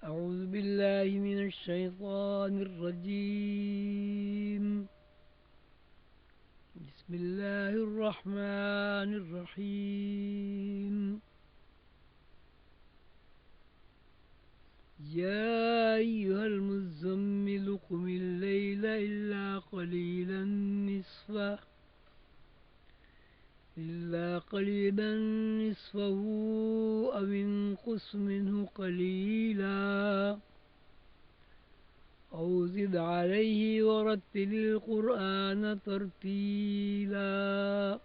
أعوذ بالله من الشيطان الرجيم. بسم الله الرحمن الرحيم. يا أيها المزمل قم الليل إلا قليلا نصفه أو انقص منه قليلا أو زد عليه ورتل القرآن ترتيلا.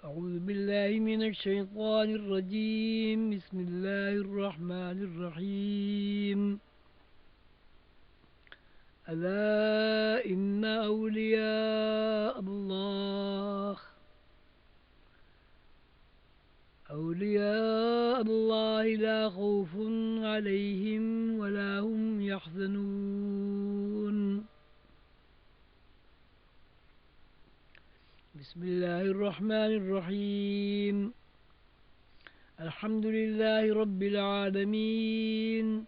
أعوذ بالله من الشيطان الرجيم. بسم الله الرحمن الرحيم. ألا إن أولياء الله لا خوف عليهم ولا هم يحزنون. بسم الله الرحمن الرحيم. الحمد لله رب العالمين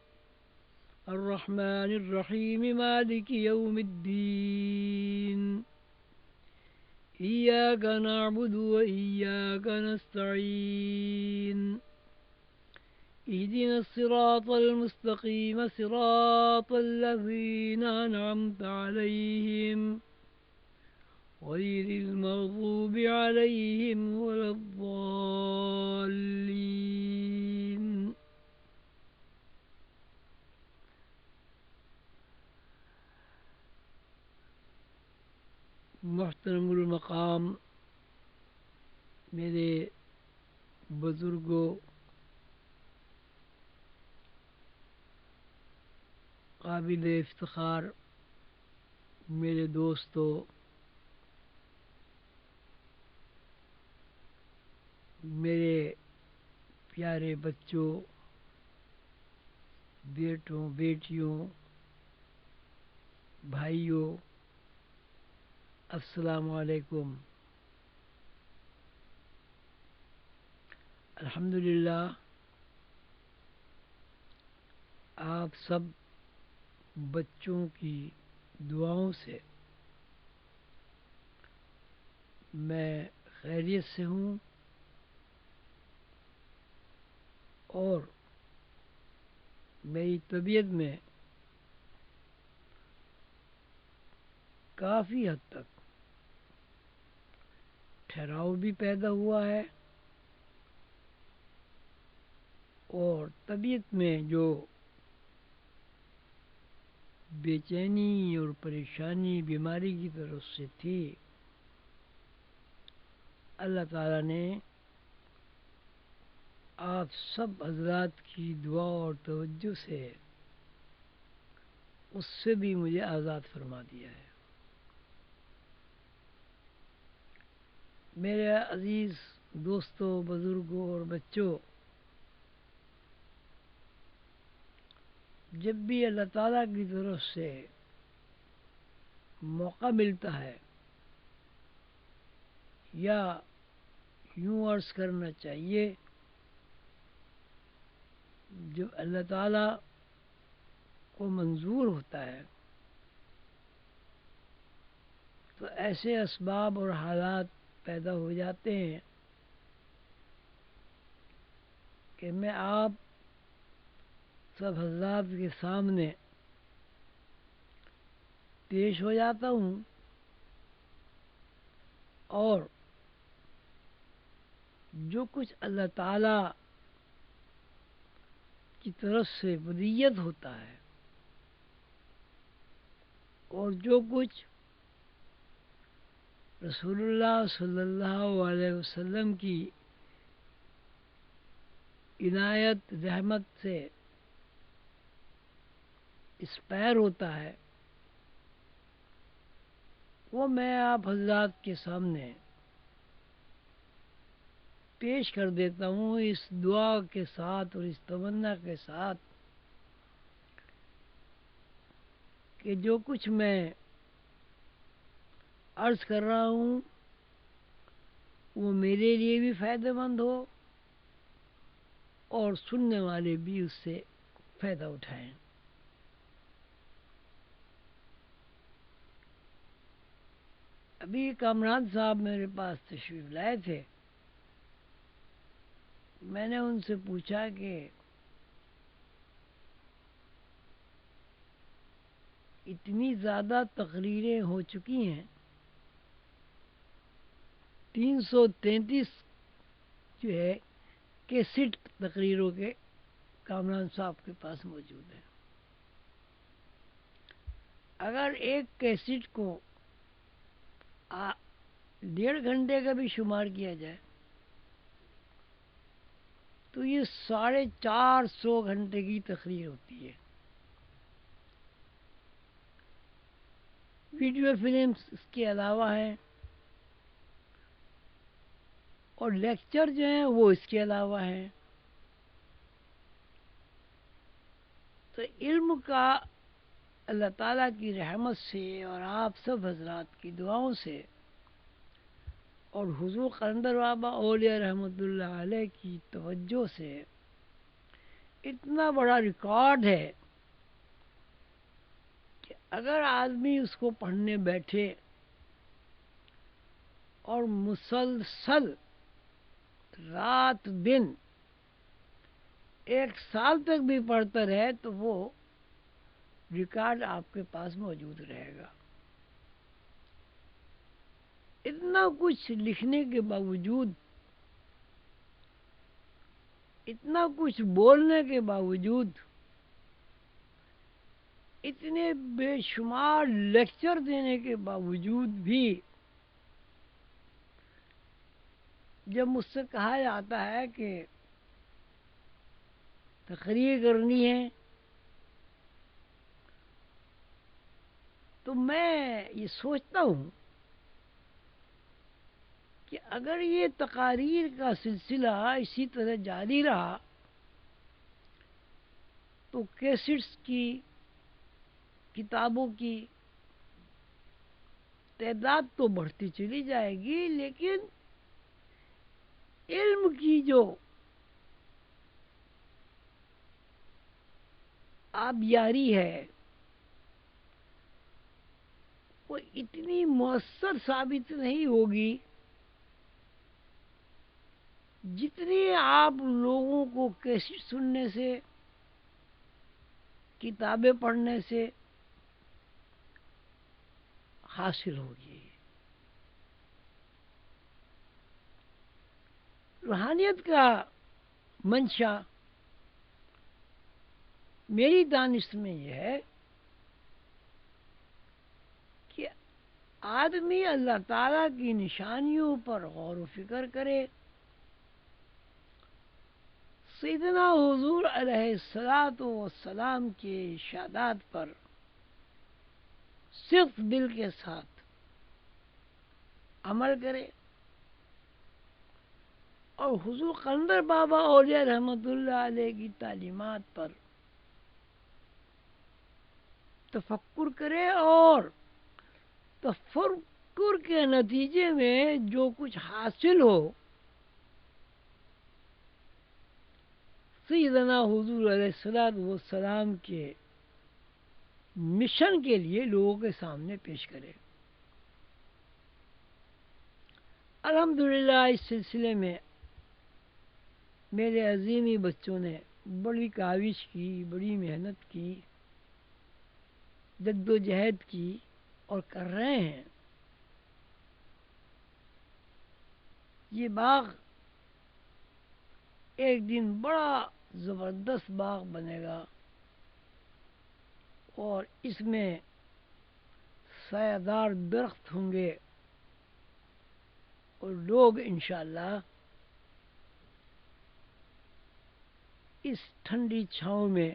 الرحمن الرحيم مالك يوم الدين. إياك نعبد وإياك نستعين. اهدنا الصراط المستقيم صراط الذين أنعمت عليهم غير المغضوب عليهم ولا الضالين. محترم المقام میرے بزرگوں، قابل افتخار میرے دوستوں، میرے پیارے بچوں، بیٹوں بیٹیوں، بھائیوں، السلام علیکم۔ الحمدللہ آپ سب بچوں کی دعاؤں سے میں خیریت سے ہوں اور میری طبیعت میں کافی حد تک ٹھہراؤ بھی پیدا ہوا ہے اور طبیعت میں جو بے چینی اور پریشانی بیماری کی طرف سے تھی، اللہ تعالیٰ نے آپ سب حضرات کی دعا اور توجہ سے اس سے بھی مجھے آزاد فرما دیا ہے۔ میرے عزیز دوستوں، بزرگوں اور بچوں، جب بھی اللہ تعالیٰ کی طرف سے موقع ملتا ہے، یا یوں عرض کرنا چاہیے جب اللہ تعالیٰ کو منظور ہوتا ہے، تو ایسے اسباب اور حالات پیدا ہو جاتے ہیں کہ میں آپ سب حضرات کے سامنے پیش ہو جاتا ہوں اور جو کچھ اللہ تعالیٰ کی طرف سے ودیت ہوتا ہے اور جو کچھ رسول اللہ صلی اللہ علیہ وسلم کی عنایت رحمت سے اسپائر ہوتا ہے، وہ میں آپ حضرات کے سامنے پیش کر دیتا ہوں، اس دعا کے ساتھ اور اس تمنا کے ساتھ کہ جو کچھ میں عرض کر رہا ہوں وہ میرے لیے بھی فائدہ مند ہو اور سننے والے بھی اس سے فائدہ اٹھائیں۔ ابھی کامران صاحب میرے پاس تشریف لائے تھے، میں نے ان سے پوچھا کہ اتنی زیادہ تقریریں ہو چکی ہیں، 333 جو ہے کیسٹ تقریروں کے کامران صاحب کے پاس موجود ہیں۔ اگر ایک کیسٹ کو 1.5 گھنٹے کا بھی شمار کیا جائے تو یہ 450 گھنٹے کی تقریر ہوتی ہے۔ ویڈیو فلمز اس کے علاوہ ہیں اور لیکچر جو ہیں وہ اس کے علاوہ ہیں۔ تو علم کا اللہ تعالیٰ کی رحمت سے اور آپ سب حضرات کی دعاؤں سے اور حضور قلندر بابا اولیاء رحمۃ اللہ علیہ کی توجہ سے اتنا بڑا ریکارڈ ہے کہ اگر آدمی اس کو پڑھنے بیٹھے اور مسلسل رات دن 1 سال تک بھی پڑھتا رہے تو وہ ریکارڈ آپ کے پاس موجود رہے گا۔ اتنا کچھ لکھنے کے باوجود، اتنا کچھ بولنے کے باوجود، اتنے بے شمار لیکچر دینے کے باوجود بھی جب مجھ سے کہا جاتا ہے کہ تقریر کرنی ہے تو میں یہ سوچتا ہوں کہ اگر یہ تقاریر کا سلسلہ اسی طرح جاری رہا تو کیسٹس کی، کتابوں کی تعداد تو بڑھتی چلی جائے گی، لیکن علم کی جو آبیاری ہے وہ اتنی مؤثر ثابت نہیں ہوگی جتنی آپ لوگوں کو کیسٹ سننے سے، کتابیں پڑھنے سے حاصل ہوگی۔ روحانیت کا منشا میری دانش میں یہ ہے کہ آدمی اللہ تعالیٰ کی نشانیوں پر غور و فکر کرے، سیدنا حضور علیہ الصلاۃ والسلام کے ارشادات پر صرف دل کے ساتھ عمل کرے اور حضور قلندر بابا اولیاء رحمۃ اللہ علیہ کی تعلیمات پر تفکر کرے، اور تفکر کے نتیجے میں جو کچھ حاصل ہو سیدنا حضور علیہ الصلاۃ والسلام کے مشن کے لیے لوگوں کے سامنے پیش کرے۔ الحمدللہ اس سلسلے میں میرے عظیمی بچوں نے بڑی کاوش کی، بڑی محنت کی، جد و جہد کی اور کر رہے ہیں۔ یہ باغ ایک دن بڑا زبردست باغ بنے گا اور اس میں سایہ دار درخت ہوں گے اور لوگ انشاءاللہ اس ٹھنڈی چھاؤں میں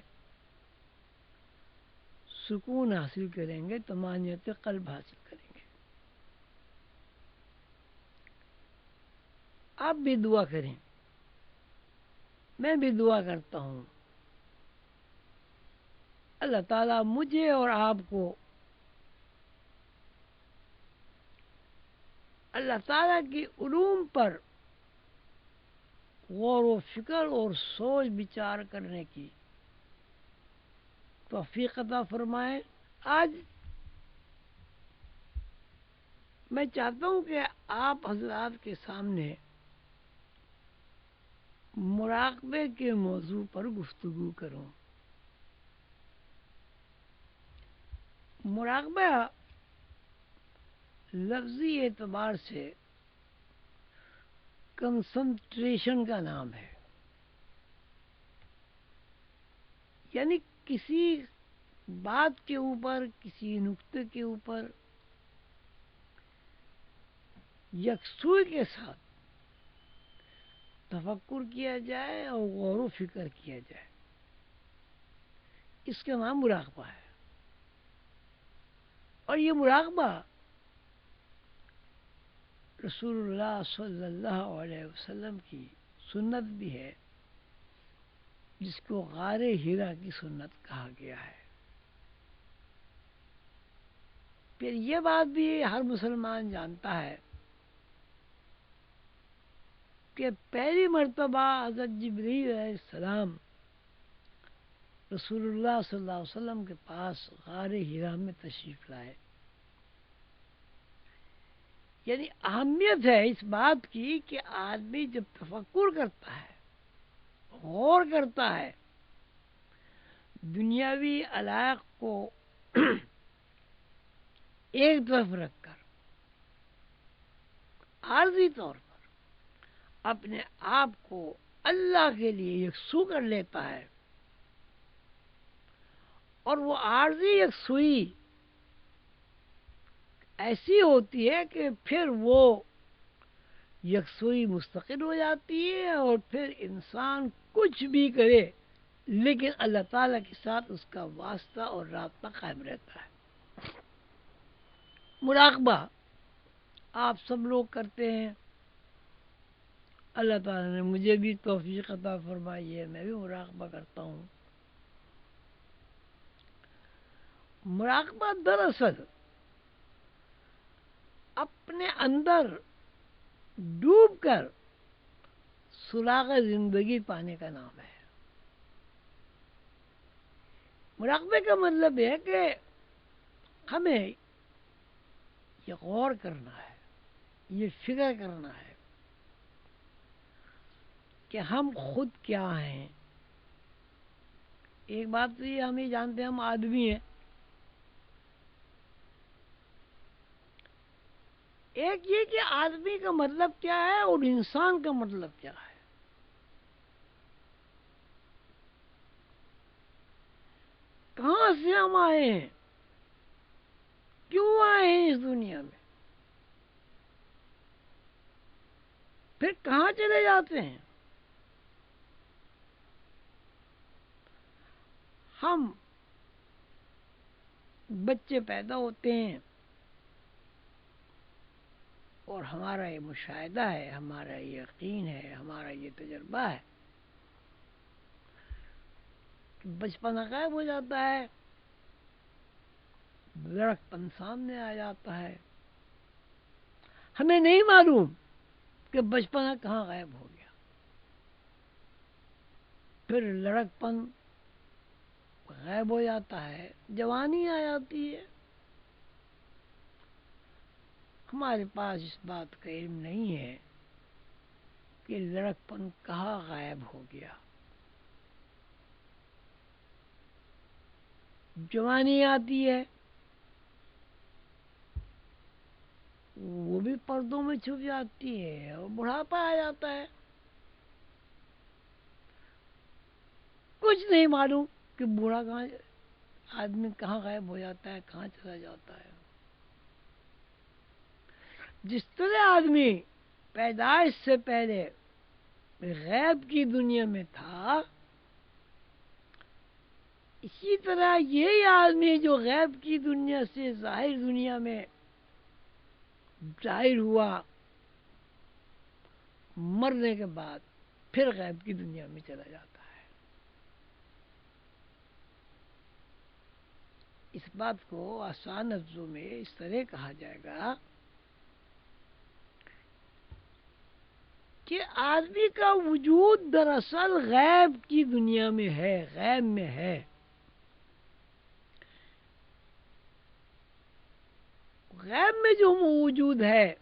سکون حاصل کریں گے، طمانینت قلب حاصل کریں گے۔ آپ بھی دعا کریں، میں بھی دعا کرتا ہوں، اللہ تعالیٰ مجھے اور آپ کو اللہ تعالیٰ کی علوم پر غور و فکر اور سوچ بچار کرنے کی توفیق عطا فرمائے۔ آج میں چاہتا ہوں کہ آپ حضرات کے سامنے مراقبے کے موضوع پر گفتگو کروں۔ مراقبہ لفظی اعتبار سے کنسنٹریشن کا نام ہے، یعنی کسی بات کے اوپر، کسی نقطے کے اوپر یکسوئی کے ساتھ تفکر کیا جائے اور غور و فکر کیا جائے، اس کا نام مراقبہ ہے۔ اور یہ مراقبہ رسول اللہ صلی اللہ علیہ وسلم کی سنت بھی ہے، جس کو غار حرا کی سنت کہا گیا ہے۔ پھر یہ بات بھی ہر مسلمان جانتا ہے کہ پہلی مرتبہ حضرت جبریل علیہ السلام رسول اللہ صلی اللہ علیہ وسلم کے پاس غار حرا میں تشریف لائے، یعنی اہمیت ہے اس بات کی کہ آدمی جب تفکر کرتا ہے، غور کرتا ہے، دنیاوی علائق کو ایک طرف رکھ کر عارضی طور پر اپنے آپ کو اللہ کے لیے یکسو کر لیتا ہے، اور وہ عارضی یکسوئی ایسی ہوتی ہے کہ پھر وہ یکسوئی مستقل ہو جاتی ہے، اور پھر انسان کچھ بھی کرے لیکن اللہ تعالیٰ کے ساتھ اس کا واسطہ اور رابطہ قائم رہتا ہے۔ مراقبہ آپ سب لوگ کرتے ہیں، اللہ تعالیٰ نے مجھے بھی توفیق عطا فرمائی ہے، میں بھی مراقبہ کرتا ہوں۔ مراقبہ دراصل اپنے اندر ڈوب کر سراغ زندگی پانے کا نام ہے۔ مراقبے کا مطلب ہے کہ ہمیں یہ غور کرنا ہے، یہ فکر کرنا ہے کہ ہم خود کیا ہیں۔ ایک بات تو یہ ہم ہی جانتے ہیں، ہم آدمی ہیں۔ ایک یہ کہ آدمی کا مطلب کیا ہے اور انسان کا مطلب کیا ہے۔ کہاں سے ہم آئے ہیں، کیوں آئے ہیں اس دنیا میں، پھر کہاں چلے جاتے ہیں۔ ہم بچے پیدا ہوتے ہیں اور ہمارا یہ مشاہدہ ہے، ہمارا یہ یقین ہے، ہمارا یہ تجربہ ہے کہ بچپنا غائب ہو جاتا ہے، لڑکپن سامنے آ جاتا ہے، ہمیں نہیں معلوم کہ بچپنا کہاں غائب ہو گیا، پھر لڑکپن غائب ہو جاتا ہے، جوانی آ جاتی ہے، ہمارے پاس اس بات کا علم نہیں ہے کہ لڑکپن کہاں غائب ہو گیا۔ جوانی آتی ہے، وہ بھی پردوں میں چھپ جاتی ہے، اور بڑھاپا آ جاتا ہے، کچھ نہیں معلوم کہ بوڑھا کہاں، آدمی کہاں غائب ہو جاتا ہے، کہاں چلا جاتا ہے۔ جس طرح آدمی پیدائش سے پہلے غیب کی دنیا میں تھا، اسی طرح یہی آدمی جو غیب کی دنیا سے ظاہر دنیا میں ظاہر ہوا، مرنے کے بعد پھر غیب کی دنیا میں چلا جاتا ہے۔ اس بات کو آسان لفظوں میں اس طرح کہا جائے گا کہ آدمی کا وجود دراصل غیب کی دنیا میں ہے، غیب میں ہے. غیب میں جو موجود ہے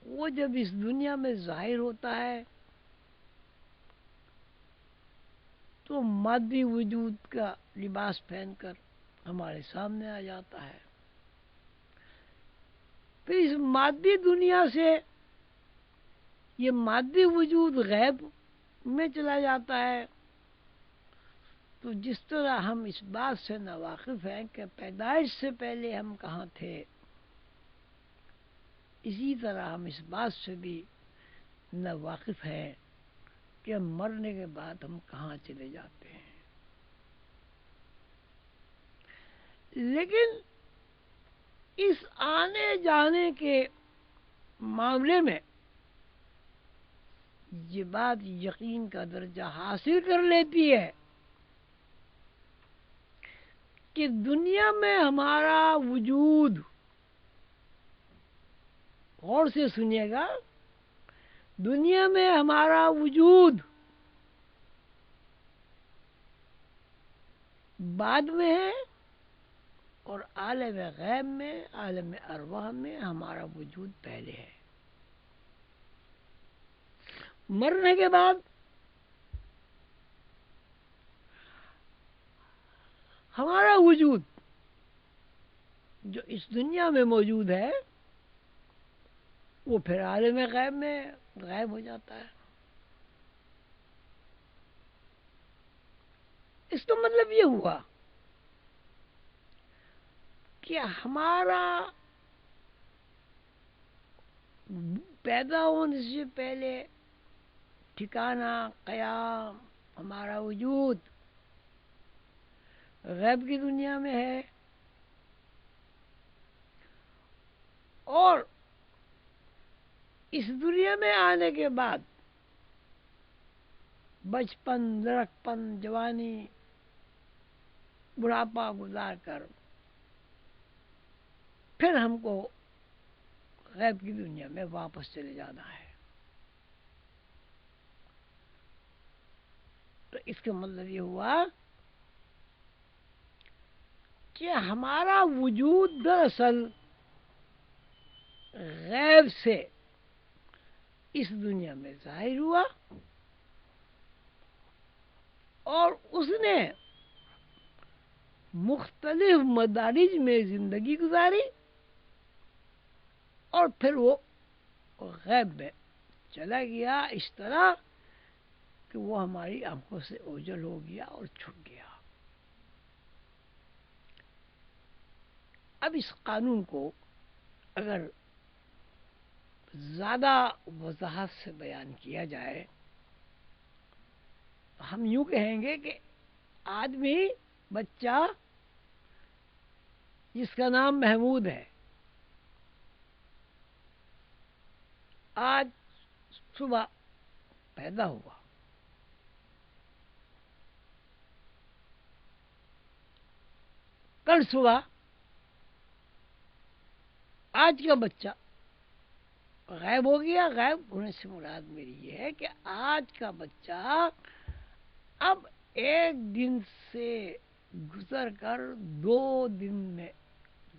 وہ جب اس دنیا میں ظاہر ہوتا ہے تو مادی وجود کا لباس پہن کر ہمارے سامنے آ جاتا ہے. پھر اس مادی دنیا سے یہ مادی وجود غیب میں چلا جاتا ہے. تو جس طرح ہم اس بات سے ناواقف ہیں کہ پیدائش سے پہلے ہم کہاں تھے، اسی طرح ہم اس بات سے بھی ناواقف ہیں کہ مرنے کے بعد ہم کہاں چلے جاتے ہیں. لیکن اس آنے جانے کے معاملے میں یہ بات یقین کا درجہ حاصل کر لیتی ہے کہ دنیا میں ہمارا وجود، غور سے سنیے گا، دنیا میں ہمارا وجود بعد میں ہے اور عالم غیب میں، عالم ارواح میں ہمارا وجود پہلے ہے. مرنے کے بعد ہمارا وجود جو اس دنیا میں موجود ہے وہ پھر عالم غیب میں غائب ہو جاتا ہے. اس کا مطلب یہ ہوا کہ ہمارا پیدا ہونے سے پہلے ٹھکانہ، قیام، ہمارا وجود غیب کی دنیا میں ہے، اور اس دنیا میں آنے کے بعد بچپن، لڑکپن، جوانی، بڑھاپا گزار کر پھر ہم کو غیب کی دنیا میں واپس چلے جانا ہے. تو اس کا مطلب یہ ہوا کہ ہمارا وجود دراصل غیب سے اس دنیا میں ظاہر ہوا اور اس نے مختلف مدارج میں زندگی گزاری اور پھر وہ غیب میں چلا گیا اس طرح کہ وہ ہماری آنکھوں سے اوجھل ہو گیا اور چھپ گیا. اب اس قانون کو اگر زیادہ وضاحت سے بیان کیا جائے تو ہم یوں کہیں گے کہ آدمی، بچہ جس کا نام محمود ہے، آج صبح پیدا ہوا. کل صبح آج کا بچہ غائب ہو گیا. غائب ہونے سے مراد میری یہ ہے کہ آج کا بچہ اب ایک دن سے گزر کر 2 دن میں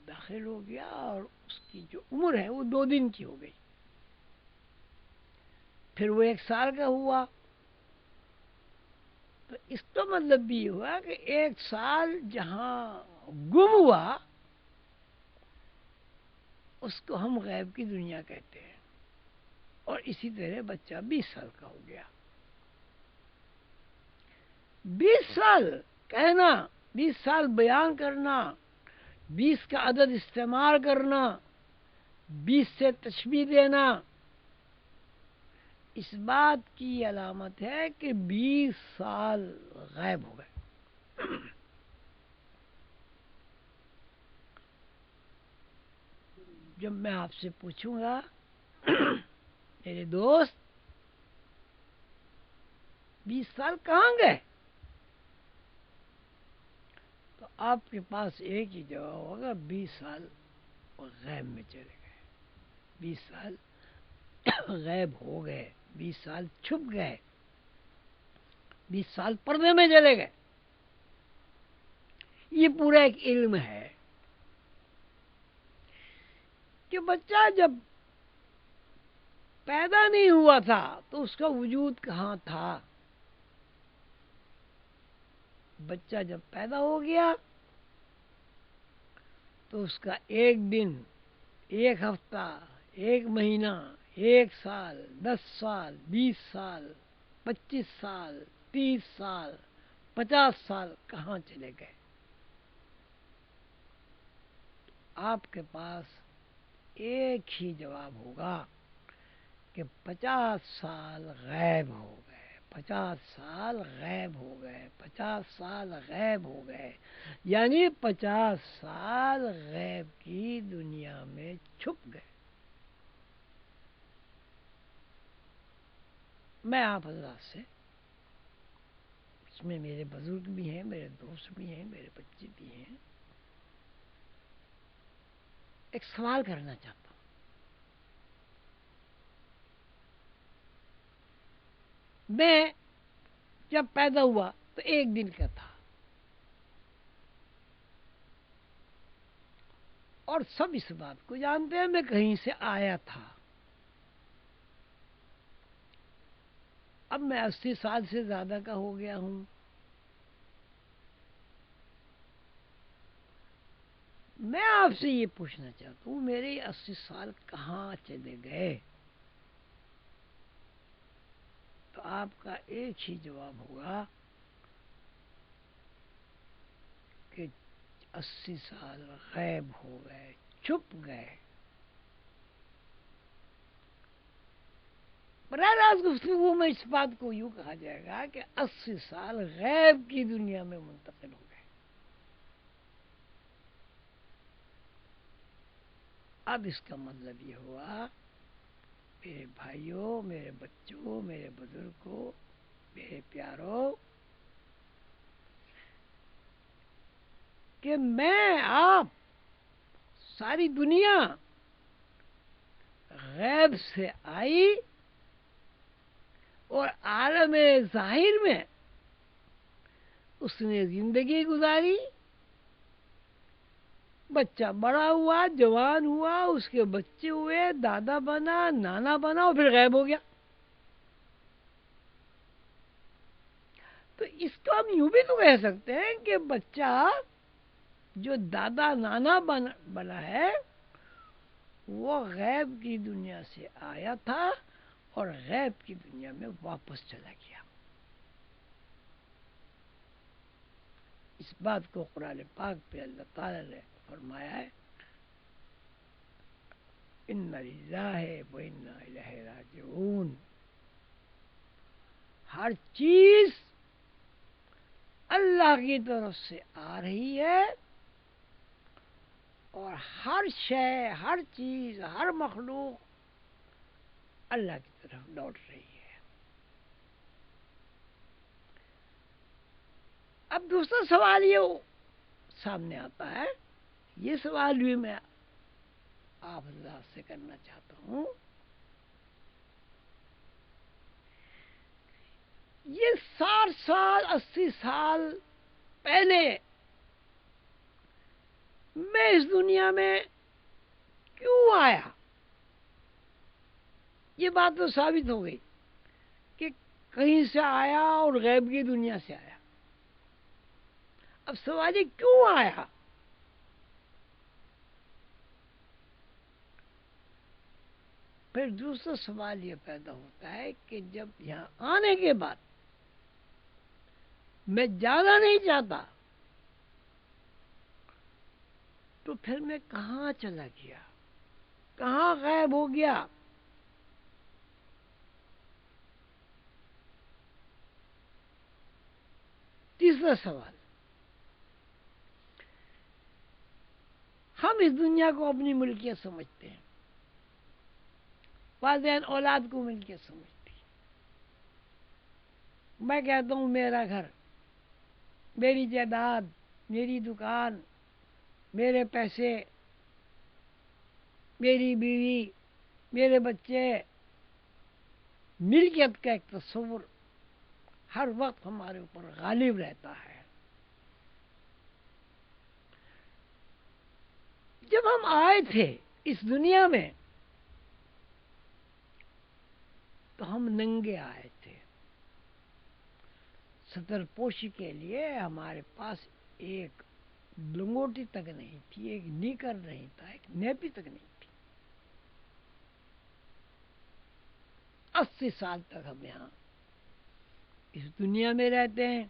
داخل ہو گیا اور اس کی جو عمر ہے وہ 2 دن کی ہو گئی. پھر وہ 1 سال کا ہوا. تو اس کا مطلب بھی یہ ہوا کہ 1 سال جہاں گم ہوا اس کو ہم غیب کی دنیا کہتے ہیں. اور اسی طرح بچہ 20 سال کا ہو گیا. 20 سال کہنا، 20 سال بیان کرنا، 20 کا عدد استعمال کرنا، 20 سے تشبیہ دینا، اس بات کی علامت ہے کہ 20 سال غائب ہو گئے. جب میں آپ سے پوچھوں گا میرے دوست 20 سال کہاں گئے، تو آپ کے پاس ایک ہی جواب ہوگا، 20 سال غیب میں چلے گئے. 20 سال غائب ہو گئے، 20 سال چھپ گئے، 20 سال پردے میں چلے گئے. یہ پورا ایک علم ہے کہ بچہ جب پیدا نہیں ہوا تھا تو اس کا وجود کہاں تھا. بچہ جب پیدا ہو گیا تو اس کا ایک دن، ایک ہفتہ، ایک مہینہ، 1 سال، 10 سال، 20 سال، 25 سال، 30 سال، 50 سال کہاں چلے گئے؟ آپ کے پاس ایک ہی جواب ہوگا کہ 50 سال غائب ہو گئے، 50 سال غائب ہو گئے، 50 سال غائب ہو گئے، یعنی 50 سال غیب کی دنیا میں چھپ گئے. میں آپ حضرات سے، اس میں میرے بزرگ بھی ہیں، میرے دوست بھی ہیں، میرے بچے بھی ہیں، ایک سوال کرنا چاہتا ہوں. میں جب پیدا ہوا تو ایک دن کا تھا، اور سب اس بات کو جانتے ہیں میں کہیں سے آیا تھا. اب میں 80 سال سے زیادہ کا ہو گیا ہوں. میں آپ سے یہ پوچھنا چاہتا ہوں میرے 80 سال کہاں چلے گئے؟ تو آپ کا ایک ہی جواب ہوگا کہ 80 سال غائب ہو گئے، چھپ گئے. براہ راست گفتگو میں اس بات کو یوں کہا جائے گا کہ 80 سال غیب کی دنیا میں منتقل ہو گئے. اب اس کا مطلب یہ ہوا میرے بھائیوں، میرے بچوں، میرے بزرگوں، میرے پیاروں، کہ میں، آپ، ساری دنیا غیب سے آئی اور عالم ظاہر میں اس نے زندگی گزاری. بچہ بڑا ہوا، جوان ہوا، اس کے بچے ہوئے، دادا بنا، نانا بنا، اور پھر غائب ہو گیا. تو اس کو ہم یوں بھی تو کہہ سکتے ہیں کہ بچہ جو دادا نانا بنا ہے وہ غیب کی دنیا سے آیا تھا اور غیب کی دنیا میں واپس چلا گیا. اس بات کو قرآن پاک پہ اللہ تعالی نے فرمایا ہے اِنَّ لِلَّهِ وَإِنَّا إِلَيْهِ رَاجِعُونَ. ہر چیز اللہ کی طرف سے آ رہی ہے اور ہر شے، ہر چیز، ہر مخلوق اللہ کی طرف لوٹ رہی ہے. اب دوسرا سوال یہ سامنے آتا ہے، یہ سوال بھی میں آپ حضرات سے کرنا چاہتا ہوں. یہ 60 سال، 80 سال پہلے میں اس دنیا میں کیوں آیا؟ یہ بات تو ثابت ہو گئی کہ کہیں سے آیا اور غیب کی دنیا سے آیا. اب سوال یہ کیوں آیا؟ پھر دوسرا سوال یہ پیدا ہوتا ہے کہ جب یہاں آنے کے بعد میں جانا نہیں چاہتا تو پھر میں کہاں چلا گیا، کہاں غائب ہو گیا؟ تیسرا سوال، ہم اس دنیا کو اپنی ملکیت سمجھتے ہیں، والدین اولاد کو ملکیت سمجھتی ہیں. میں کہتا ہوں میرا گھر، میری جائیداد، میری دکان، میرے پیسے، میری بیوی، میرے بچے، ملکیت کا ایک تصور ہر وقت ہمارے اوپر غالب رہتا ہے. جب ہم آئے تھے اس دنیا میں تو ہم ننگے آئے تھے. ستر پوشی کے لیے ہمارے پاس ایک لنگوٹی تک نہیں تھی، ایک نیکر نہیں تھا، ایک نیپی تک نہیں تھی. 80 سال تک ہم یہاں اس دنیا میں رہتے ہیں،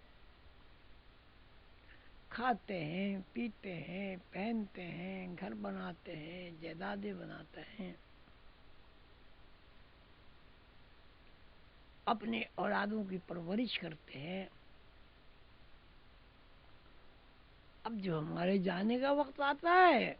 کھاتے ہیں، پیتے ہیں، پہنتے ہیں، گھر بناتے ہیں، جائیدادیں بناتے ہیں، اپنے اولادوں کی پرورش کرتے ہیں. اب جو ہمارے جانے کا وقت آتا ہے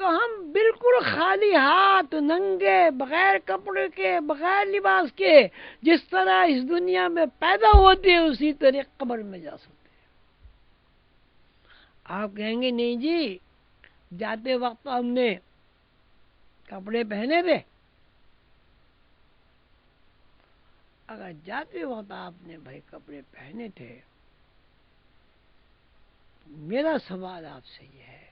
تو ہم بالکل خالی ہاتھ، ننگے، بغیر کپڑے کے، بغیر لباس کے، جس طرح اس دنیا میں پیدا ہوتے ہیں اسی طرح قبر میں جا سکتے ہیں. آپ کہیں گے نہیں جی، جاتے وقت ہم نے کپڑے پہنے تھے. اگر جاتے وقت آپ نے بھائی کپڑے پہنے تھے، میرا سوال آپ سے یہ ہے،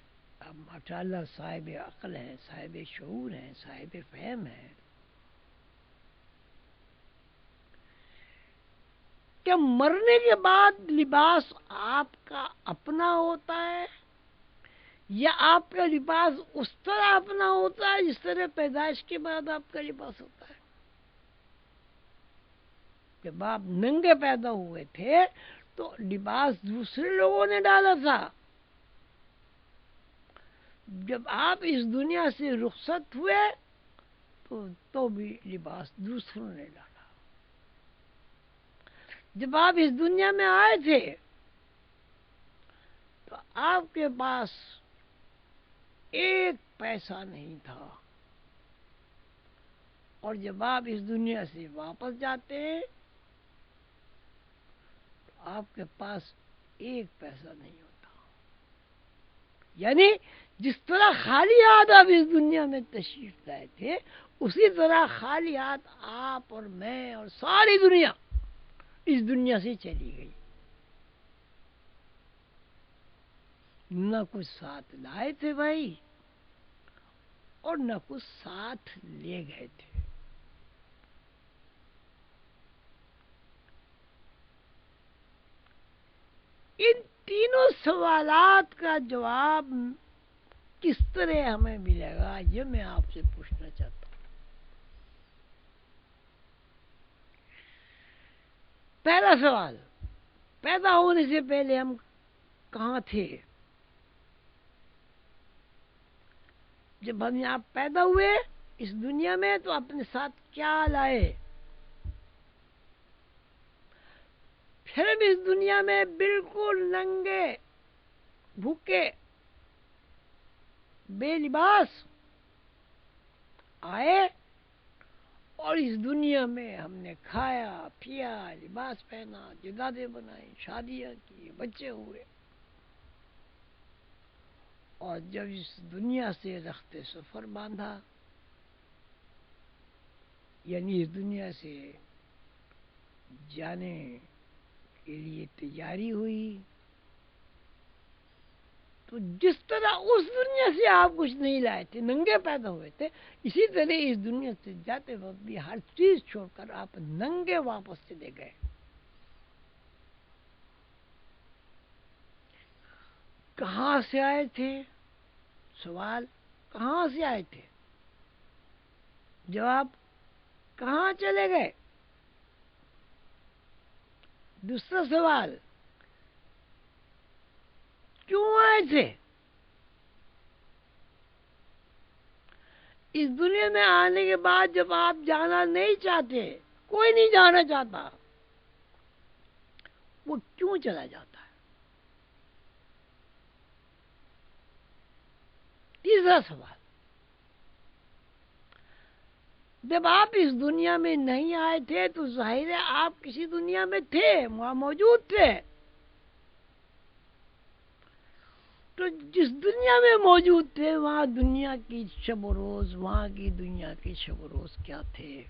آپ ماشاءاللہ صاحب عقل ہیں، صاحب شعور ہیں، صاحب فہم ہیں، کہ مرنے کے بعد لباس آپ کا اپنا ہوتا ہے یا آپ کا لباس اس طرح اپنا ہوتا ہے جس طرح پیدائش کے بعد آپ کا لباس ہوتا ہے؟ جب آپ ننگے پیدا ہوئے تھے تو لباس دوسرے لوگوں نے ڈالا تھا. جب آپ اس دنیا سے رخصت ہوئے تو بھی لباس دوسروں نے ڈالا. جب آپ اس دنیا میں آئے تھے تو آپ کے پاس ایک پیسہ نہیں تھا، اور جب آپ اس دنیا سے واپس جاتے ہیں تو آپ کے پاس ایک پیسہ نہیں ہوتا. یعنی جس طرح خالی ہاتھ آپ اس دنیا میں تشریف لائے تھے، اسی طرح خالی ہاتھ آپ اور میں اور ساری دنیا اس دنیا سے چلی گئی. نہ کچھ ساتھ لائے تھے بھائی، اور نہ کچھ ساتھ لے گئے تھے. ان تینوں سوالات کا جواب کس طرح ہمیں ملے گا، یہ میں آپ سے پوچھنا چاہتا ہوں. پہلا سوال، پیدا ہونے سے پہلے ہم کہاں تھے؟ جب ہم یہاں پیدا ہوئے اس دنیا میں تو اپنے ساتھ کیا لائے؟ پھر ہم اس دنیا میں بالکل ننگے، بھوکے، بے لباس آئے، اور اس دنیا میں ہم نے کھایا، پیا، لباس پہنا، جائیدادیں بنائی، شادیاں کی، بچے ہوئے، اور جب اس دنیا سے رخت سفر باندھا، یعنی اس دنیا سے جانے کے لیے تیاری ہوئی، تو جس طرح اس دنیا سے آپ کچھ نہیں لائے تھے، ننگے پیدا ہوئے تھے، اسی طرح اس دنیا سے جاتے وقت بھی ہر چیز چھوڑ کر آپ ننگے واپس چلے گئے. کہاں سے آئے تھے؟ سوال، کہاں سے آئے تھے؟ جواب، کہاں چلے گئے؟ دوسرا سوال، کیوں آئے تھے؟ اس دنیا میں آنے کے بعد جب آپ جانا نہیں چاہتے، کوئی نہیں جانا چاہتا، وہ کیوں چلا جاتا ہے؟ تیسرا سوال، جب آپ اس دنیا میں نہیں آئے تھے تو ظاہر ہے آپ کسی دنیا میں تھے، وہاں موجود تھے، تو جس دنیا میں موجود تھے وہاں دنیا کی شب و روز، وہاں کی دنیا کے شب و روز کیا تھے،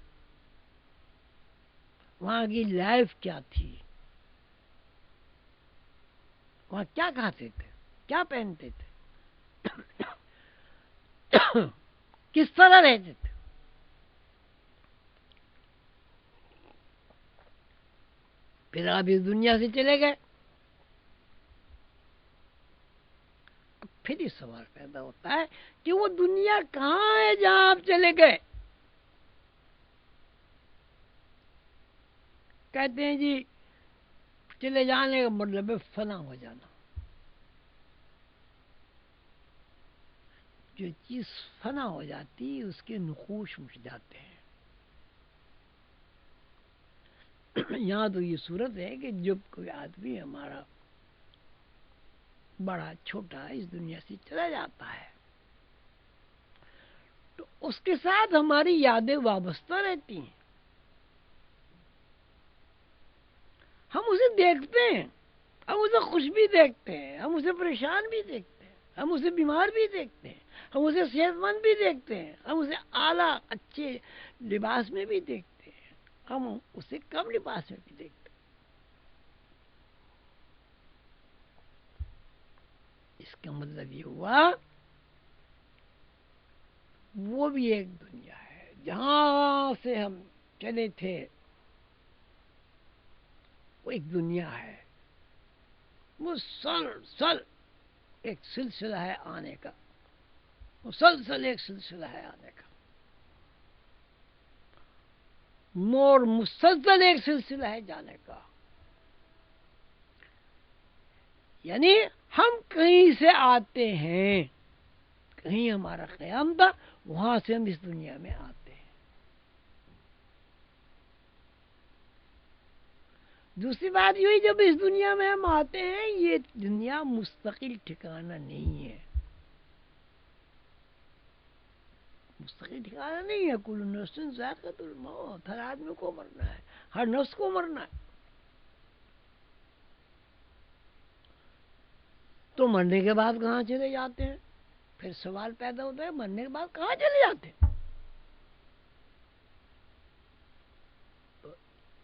وہاں کی لائف کیا تھی، وہاں کیا کھاتے تھے، کیا پہنتے تھے، کس طرح رہتے تھے. پھر آپ اس دنیا سے چلے گئے. پھر یہ سوال پیدا ہوتا ہے کہ وہ دنیا کہاں ہے جہاں آپ چلے گئے. کہتے ہیں جی چلے جانے کا مطلب ہے فنا ہو جانا. جو چیز فنا ہو جاتی اس کے نقوش مٹ جاتے ہیں. یہاں تو یہ صورت ہے کہ جب کوئی آدمی ہمارا بڑا چھوٹا اس دنیا سے چلا جاتا ہے تو اس کے ساتھ ہماری یادیں وابستہ رہتی ہیں. ہم اسے دیکھتے ہیں، ہم اسے خوش بھی دیکھتے ہیں، ہم اسے پریشان بھی دیکھتے ہیں، ہم اسے بیمار بھی دیکھتے ہیں، ہم اسے صحت مند بھی دیکھتے ہیں، ہم اسے اعلیٰ اچھے لباس میں بھی دیکھتے ہیں، ہم اسے کم لباس میں بھی دیکھتے ہیں. اس کا مطلب یہ ہوا وہ بھی ایک دنیا ہے جہاں سے ہم چلے تھے، وہ ایک دنیا ہے. مسلسل ایک سلسلہ ہے آنے کا، مسلسل ایک سلسلہ ہے آنے کا، مور مسلسل ایک سلسلہ ہے جانے کا. یعنی ہم کہیں سے آتے ہیں، کہیں ہمارا قیام تھا، وہاں سے ہم اس دنیا میں آتے ہیں. دوسری بات یہ جب اس دنیا میں ہم آتے ہیں یہ دنیا مستقل ٹھکانہ نہیں ہے، مستقل ٹھکانہ نہیں ہے. کل نفس ذائقۃ الموت، ہر آدمی کو مرنا ہے، ہر نفس کو مرنا ہے. تو مرنے کے بعد کہاں چلے جاتے ہیں؟ پھر سوال پیدا ہوتا ہے مرنے کے بعد کہاں چلے جاتے ہیں؟ تو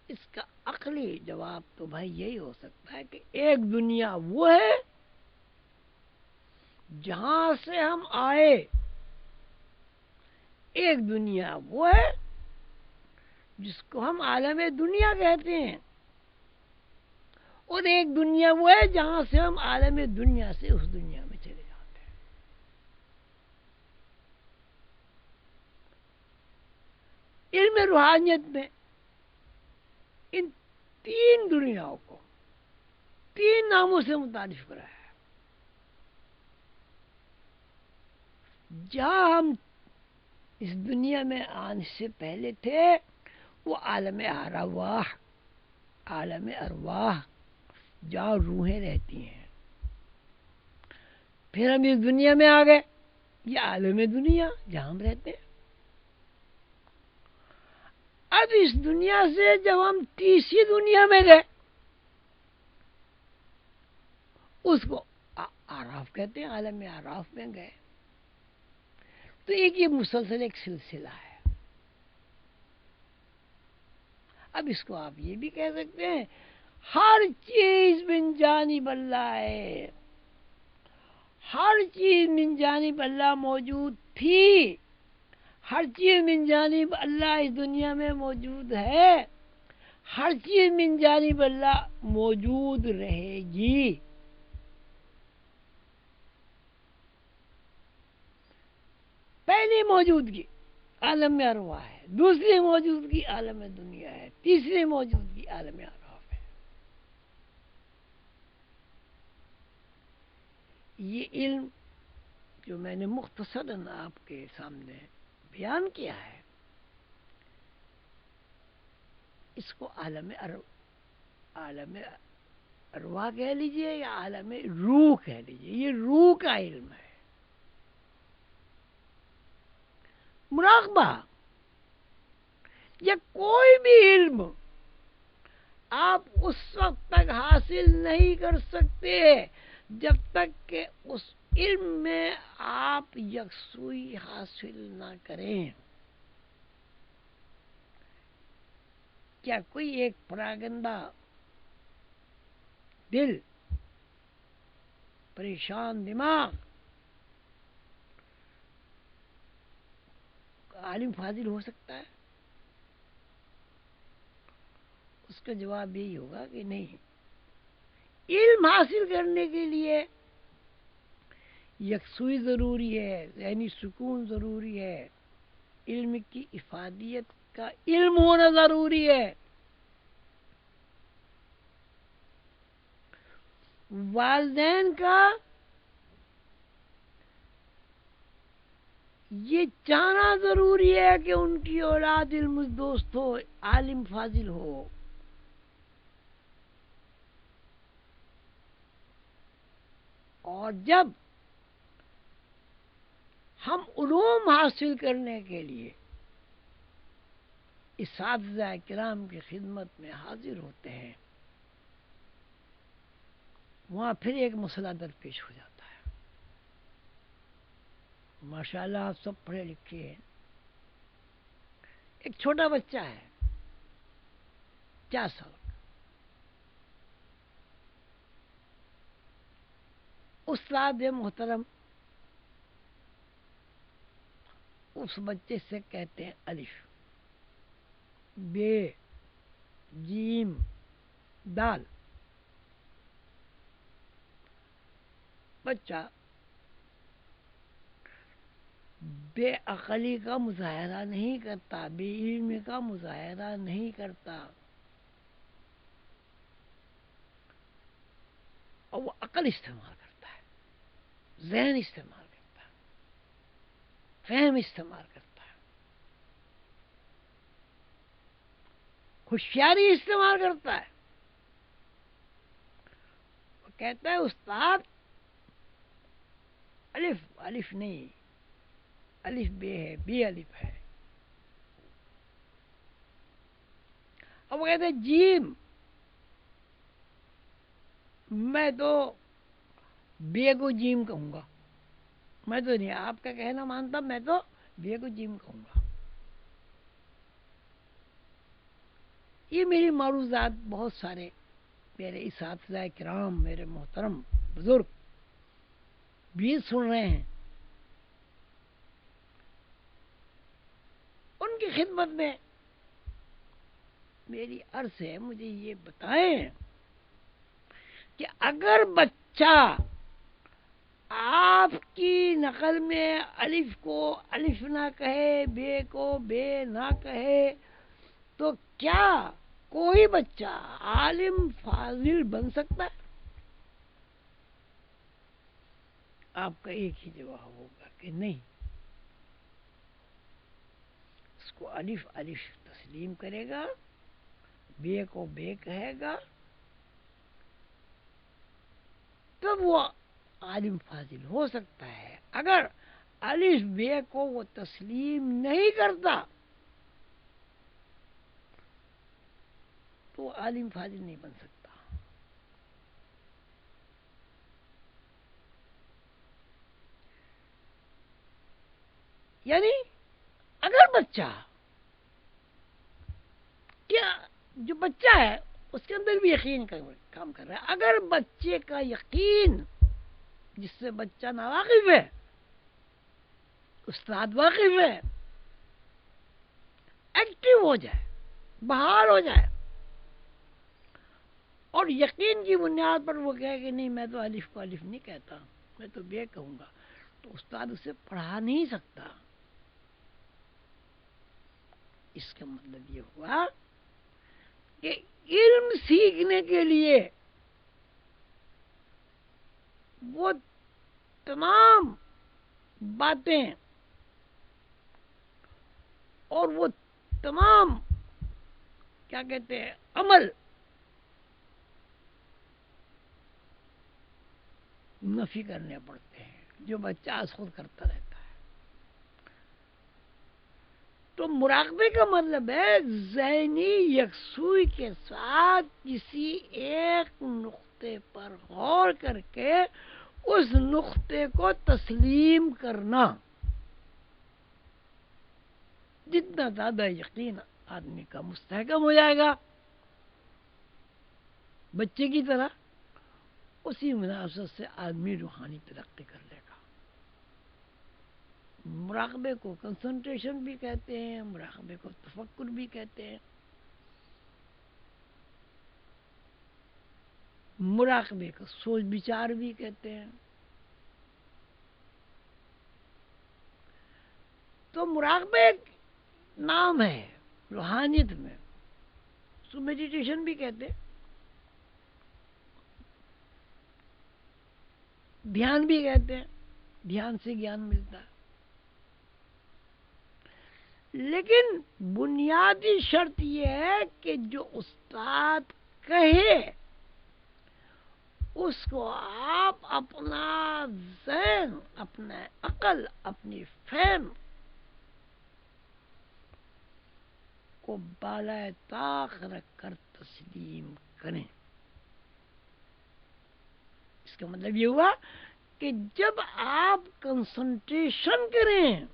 اس کا عقلی جواب تو بھائی یہی ہو سکتا ہے کہ ایک دنیا وہ ہے جہاں سے ہم آئے، ایک دنیا وہ ہے جس کو ہم عالم دنیا کہتے ہیں، اور ایک دنیا وہ ہے جہاں سے ہم عالم دنیا سے اس دنیا میں چلے جاتے ہیں. علم روحانیت میں ان تین دنیاؤں کو تین ناموں سے متعارف کرایا ہے. جہاں ہم اس دنیا میں آنے سے پہلے تھے وہ عالم ارواح، عالم ارواح جہاں روحیں رہتی ہیں. پھر ہم اس دنیا میں آ گئے، یہ عالم دنیا جہاں ہم رہتے ہیں. اب اس دنیا سے جب ہم تیسری دنیا میں گئے اس کو آراف کہتے ہیں، عالم آراف میں گئے. تو ایک یہ مسلسل ایک سلسلہ ہے. اب اس کو آپ یہ بھی کہہ سکتے ہیں ہر چیز من جانب اللہ ہے، ہر چیز من جانب اللہ موجود تھی، ہر چیز من جانب اللہ اس دنیا میں موجود ہے، ہر چیز من جانب اللہ موجود رہے گی. پہلی موجودگی عالم ارواح ہے، دوسری موجودگی عالم دنیا ہے، تیسری موجودگی عالم اعراف ہے. یہ علم جو میں نے مختصراً آپ کے سامنے بیان کیا ہے اس کو عالم ارواح کہہ لیجئے یا عالم روح کہہ لیجئے، یہ روح کا علم ہے. مراقبہ یا کوئی بھی علم آپ اس وقت تک حاصل نہیں کر سکتے جب تک کہ اس علم میں آپ یکسوئی حاصل نہ کریں، کیا کوئی ایک پراگندہ دل، پریشان دماغ عالم فاضل ہو سکتا ہے؟ اس کا جواب یہی ہوگا کہ نہیں۔ علم حاصل کرنے کے لیے یکسوئی ضروری ہے، ذہنی سکون ضروری ہے، علم کی افادیت کا علم ہونا ضروری ہے۔ والدین کا یہ چاہنا ضروری ہے کہ ان کی اولاد علم دوست ہو، عالم فاضل ہو۔ اور جب ہم علوم حاصل کرنے کے لیے اساتذہ کرام کی خدمت میں حاضر ہوتے ہیں، وہاں پھر ایک مسئلہ درپیش ہو جاتا ہے۔ ماشاءاللہ آپ سب پڑھے لکھے ہیں، ایک چھوٹا بچہ ہے 4 سال کا، استاد محترم اس بچے سے کہتے ہیں الف، بے، جیم، دال۔ بچہ بے عقلی کا مظاہرہ نہیں کرتا، بے علمی کا مظاہرہ نہیں کرتا، اور وہ عقل استعمال کرتا ہے، ذہن استعمال کرتا ہے، فہم استعمال کرتا ہے، ہوشیاری استعمال کرتا ہے۔ وہ کہتا ہے استاد الف، الف نہیں، الف بے ہے، بے الف ہے۔ اب وہ کہتے ہیں جیم، میں تو بے کو جیم کہوں گا، میں تو نہیں آپ کا کہنا مانتا، میں تو بے کو جیم کہوں گا۔ یہ میری معروضات بہت سارے میرے اساتذہ کرام، میرے محترم بزرگ بھی سن رہے ہیں، ان کی خدمت میں میری عرض ہے، مجھے یہ بتائیں کہ اگر بچہ آپ کی نقل میں الف کو الف نہ کہے، بے کو بے نہ کہے، تو کیا کوئی بچہ عالم فاضل بن سکتا ہے؟ آپ کا ایک ہی جواب ہوگا کہ نہیں۔ اس کو الف الف تسلیم کرے گا، بے کو بے کہے گا، تب وہ عالم فاضل ہو سکتا ہے۔ اگر الف بے کو وہ تسلیم نہیں کرتا تو وہ عالم فاضل نہیں بن سکتا۔ یعنی اگر بچہ، کیا جو بچہ ہے اس کے اندر بھی یقین کا کام کر رہا ہے، اگر بچے کا یقین جس سے بچہ ناواقف ہے، استاد واقف ہے، ایکٹیو ہو جائے، بحال ہو جائے، اور یقین کی بنیاد پر وہ کہے کہ نہیں میں تو الف کو الف نہیں کہتا، میں تو بے کہوں گا، تو استاد اسے پڑھا نہیں سکتا۔ اس کا مطلب یہ ہوا کہ علم سیکھنے کے لیے وہ تمام باتیں اور وہ تمام کیا کہتے ہیں عمل نفی کرنے پڑتے ہیں جو بچہ خود کرتا رہتا ہے۔ تو مراقبے کا مطلب ہے ذہنی یکسوئی کے ساتھ کسی ایک نقطے پر غور کر کے اس نقطے کو تسلیم کرنا. جتنا زیادہ یقین آدمی کا مستحکم ہو جائے گا بچے کی طرح، اسی مناسبت سے آدمی روحانی ترقی کر لے گا. مراقبے کو کنسنٹریشن بھی کہتے ہیں، مراقبے کو تفکر بھی کہتے ہیں، مراقبے کو سوچ بچار بھی کہتے ہیں. تو مراقبہ ایک نام ہے روحانیت میں، اس کو میڈیٹیشن بھی کہتے ہیں، دھیان بھی کہتے ہیں، دھیان سے گیان ملتا ہے. لیکن بنیادی شرط یہ ہے کہ جو استاد کہے اس کو آپ اپنا ذہن، اپنا عقل، اپنی فہم کو بالائے طاق رکھ کر تسلیم کریں. اس کا مطلب یہ ہوا کہ جب آپ کنسنٹریشن کریں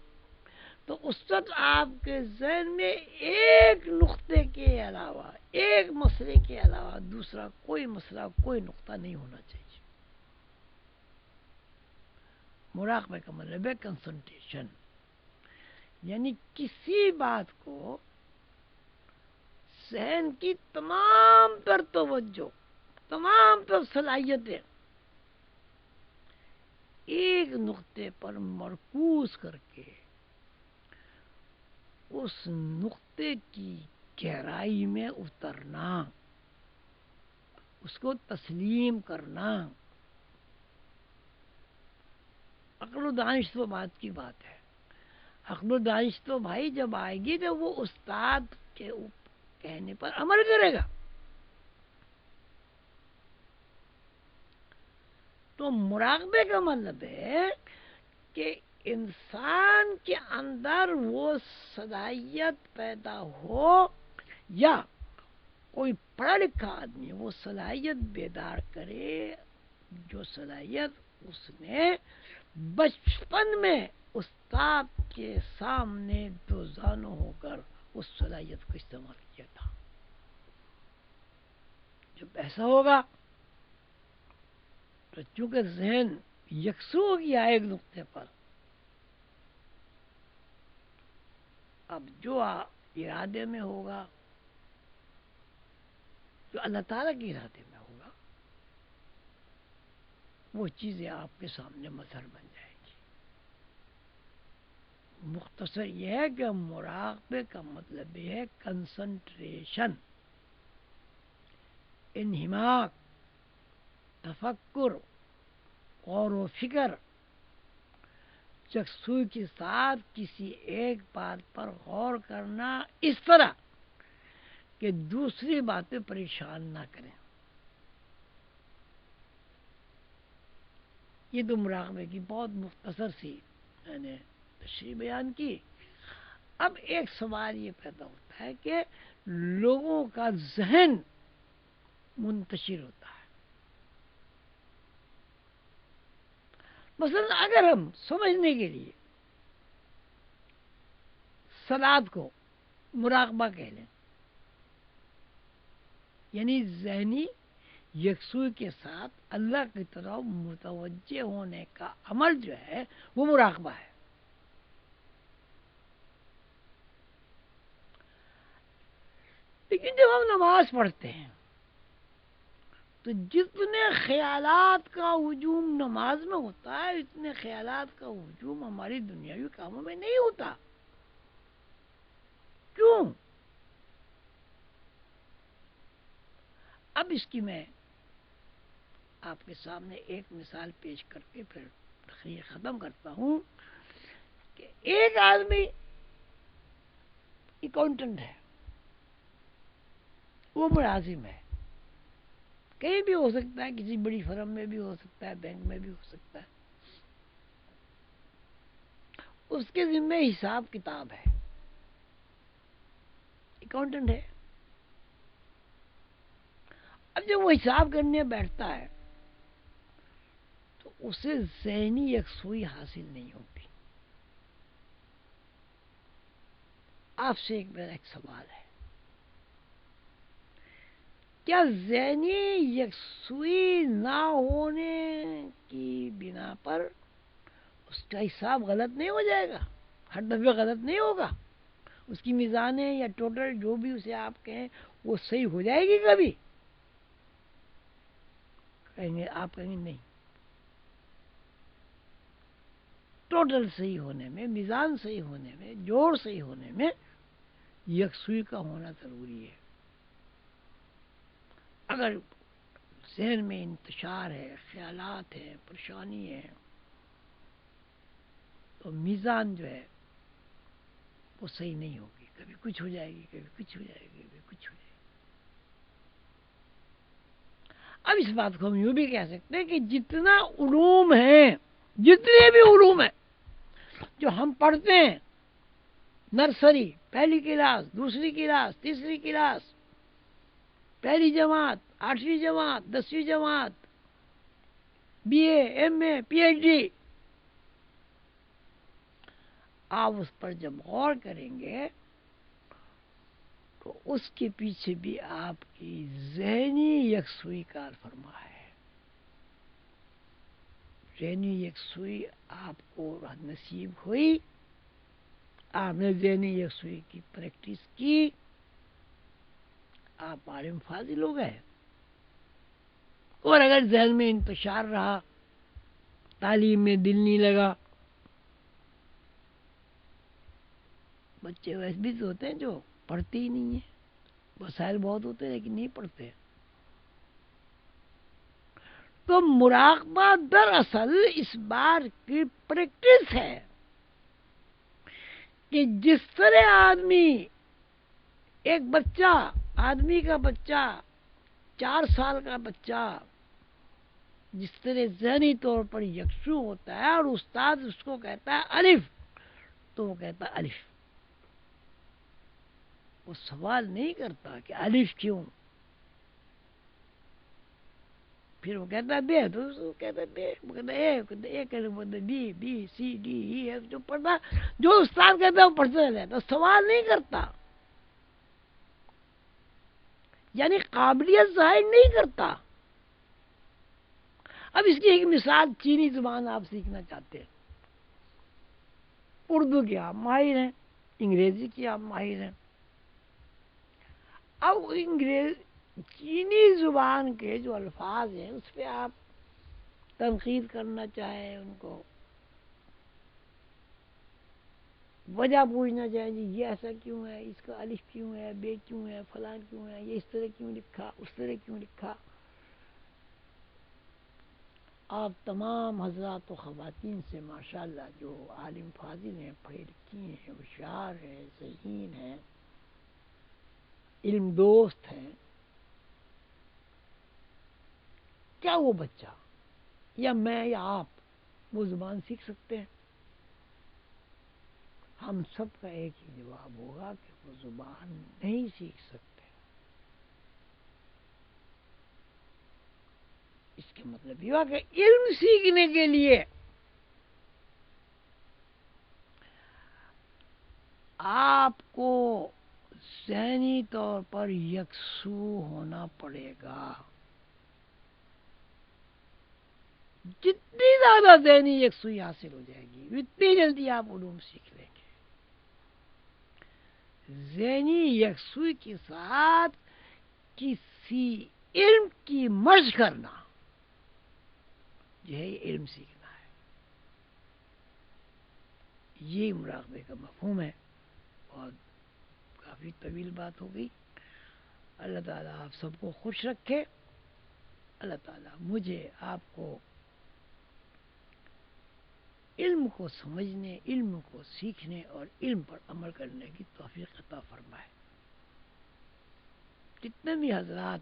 تو اس وقت آپ کے ذہن میں ایک نقطے کے علاوہ، ایک مسئلے کے علاوہ دوسرا کوئی مسئلہ، کوئی نقطہ نہیں ہونا چاہیے. مراقبہ کا مطلب ہے کنسنٹریشن، یعنی کسی بات کو ذہن کی تمام تر توجہ، تمام تر صلاحیتیں ایک نقطے پر مرکوز کر کے اس نقطے کی گہرائی میں اترنا، اس کو تسلیم کرنا. عقل و دانش تو بات کی بات ہے. عقل و دانش تو بھائی جب آئے گی تو وہ استاد کے کہنے پر عمل کرے گا. تو مراقبے کا مطلب ہے کہ انسان کے اندر وہ صلاحیت پیدا ہو، یا کوئی پڑھا لکھا آدمی وہ صلاحیت بیدار کرے جو صلاحیت اس نے بچپن میں استاد کے سامنے دو زانو ہو کر اس صلاحیت کو استعمال کیا تھا. جب ایسا ہوگا تو چونکہ ذہن یکسو ہو گیا ایک نقطے پر، اب جو ارادے میں ہوگا، جو اللہ تعالیٰ کے ارادے میں ہوگا، وہ چیزیں آپ کے سامنے مظہر بن جائیں گی. مختصر یہ ہے کہ مراقبے کا مطلب یہ ہے کنسنٹریشن، انہماک، تفکر، غور و فکر، یکسوئی کے ساتھ کسی ایک بات پر غور کرنا اس طرح کہ دوسری باتیں پریشان نہ کریں. یہ تو مراقبے کی بہت مختصر سی میں نے تشریح بیان کی. اب ایک سوال یہ پیدا ہوتا ہے کہ لوگوں کا ذہن منتشر ہوتا ہے. مثلا اگر ہم سمجھنے کے لیے صلات کو مراقبہ کہہ لیں، یعنی ذہنی یکسوئی کے ساتھ اللہ کی طرف متوجہ ہونے کا عمل جو ہے وہ مراقبہ ہے. لیکن جب ہم نماز پڑھتے ہیں تو جتنے خیالات کا ہجوم نماز میں ہوتا ہے اتنے خیالات کا ہجوم ہماری دنیاوی کاموں میں نہیں ہوتا. کیوں؟ اب اس کی میں آپ کے سامنے ایک مثال پیش کر کے پھر تقریر ختم کرتا ہوں کہ ایک آدمی اکاؤنٹنٹ ہے، وہ ملازم ہے، کہیں بھی ہو سکتا ہے، کسی بڑی فرم میں بھی ہو سکتا ہے، بینک میں بھی ہو سکتا ہے. اس کے ذمہ حساب کتاب ہے، اکاؤنٹنٹ ہے. اب جب وہ حساب کرنے بیٹھتا ہے تو اسے ذہنی یکسوئی حاصل نہیں ہوگی. آپ سے میرا ایک سوال ہے، کیا ذہنی یکسوئی نہ ہونے کی بنا پر اس کا حساب غلط نہیں ہو جائے گا؟ ہر دفعہ غلط نہیں ہوگا؟ اس کی میزانیں یا ٹوٹل جو بھی اسے آپ کہیں وہ صحیح ہو جائے گی کبھی؟ کہیں گے، آپ کہیں گے نہیں، ٹوٹل صحیح ہونے میں، میزان صحیح ہونے میں، جوڑ صحیح ہونے میں یکسوئی کا ہونا ضروری ہے. اگر ذہن میں انتشار ہے، خیالات ہیں، پریشانی ہے، تو میزان جو ہے وہ صحیح نہیں ہوگی. کبھی کچھ ہو جائے گی، کبھی کچھ ہو جائے گی، کبھی کچھ ہو جائے گی. اب اس بات کو ہم یوں بھی کہہ سکتے ہیں کہ جتنا علوم ہیں، جتنے بھی علوم ہیں جو ہم پڑھتے ہیں، نرسری، پہلی کلاس، دوسری کلاس، تیسری کلاس، پہلی جماعت، 8ویں جماعت، 10ویں جماعت، B A, M A, P H D, آپ اس پر جب غور کریں گے تو اس کے پیچھے بھی آپ کی ذہنی یکسوئی کار فرما ہے. ذہنی یکسوئی آپ کو نصیب ہوئی، آپ نے ذہنی یکسوئی کی پریکٹس کی، آپ عالم فاضل ہو گئے. اور اگر ذہن میں انتشار رہا، تعلیم میں دل نہیں لگا، بچے ویسے بھی تو ہوتے ہیں جو پڑھتے ہی نہیں ہیں، وسائل بہت ہوتے ہیں لیکن نہیں پڑھتے. تو مراقبہ دراصل اس بار کی پریکٹس ہے کہ جس طرح ایک بچہ، آدمی کا بچہ، 4 سال کا بچہ جس طرح ذہنی طور پر یکسو ہوتا ہے اور استاد اس کو کہتا ہے الف تو وہ کہتا ہے الف. وہ سوال نہیں کرتا کہ الف کیوں، پھر وہ کہتا ہے بے تو وہ کہتا ہے بے، وہ کہتا ہے اے کہتا ہے B B C D E F, جو پڑھتا جو استاد کہتا ہے وہ پڑھتا رہتا، سوال نہیں کرتا، یعنی قابلیت ظاہر نہیں کرتا. اب اس کی ایک مثال، چینی زبان آپ سیکھنا چاہتے ہیں، اردو کے آپ ماہر ہیں، انگریزی کے آپ ماہر ہیں. اب چینی زبان کے جو الفاظ ہیں اس پہ آپ تنقید کرنا چاہیں، ان کو وجہ پوچھنا چاہیں، جی یہ ایسا کیوں ہے، اس کا الف کیوں ہے، بے کیوں ہے، فلان کیوں ہے، یہ اس طرح کیوں لکھا، اس طرح کیوں لکھا. آپ تمام حضرات و خواتین سے ماشاءاللہ جو عالم فاضل ہیں، پڑھی لکھی ہیں، ہوشیار ہیں، ذہین ہیں، علم دوست ہیں، کیا وہ بچہ یا میں یا آپ وہ زبان سیکھ سکتے ہیں؟ ہم سب کا ایک ہی جواب ہوگا کہ وہ زبان نہیں سیکھ سکتے. اس کے مطلب یہ ہوا کہ علم سیکھنے کے لیے آپ کو ذہنی طور پر یکسو ہونا پڑے گا. جتنی زیادہ ذہنی یکسوئی حاصل ہو جائے گی اتنی جلدی آپ علوم سیکھ لیں گے. ذہنی یکسوئی کے ساتھ کسی علم کی مرج کرنا، یہ علم سیکھنا ہے. یہ مراقبے کا مفہوم ہے. اور کافی طویل بات ہو گئی. اللہ تعالیٰ آپ سب کو خوش رکھے. اللہ تعالیٰ مجھے آپ کو علم کو سمجھنے، علم کو سیکھنے اور علم پر عمل کرنے کی توفیق عطا فرمائے. جتنے بھی حضرات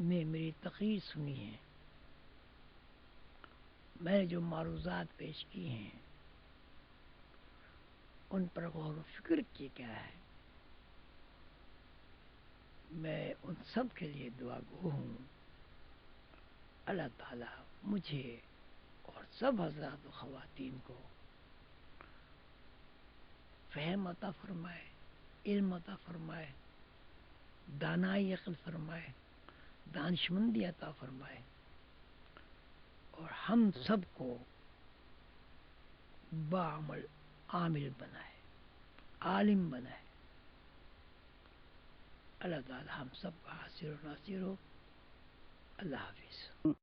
نے میری تقریر سنی ہے، میں نے جو معروضات پیش کی ہیں ان پر غور و فکر کیا گیا ہے، میں ان سب کے لیے دعا گو ہوں اللہ تعالیٰ مجھے اور سب حضرات و خواتین کو فہم عطا فرمائے، علم عطا فرمائے، دانائی عقل فرمائے، دانشمندی عطا فرمائے، اور ہم سب کو بعمل عامل بنائے، عالم بنائے۔ اللہ تعالی ہم سب کا حاصل و ناصر ہو۔ اللہ حافظ۔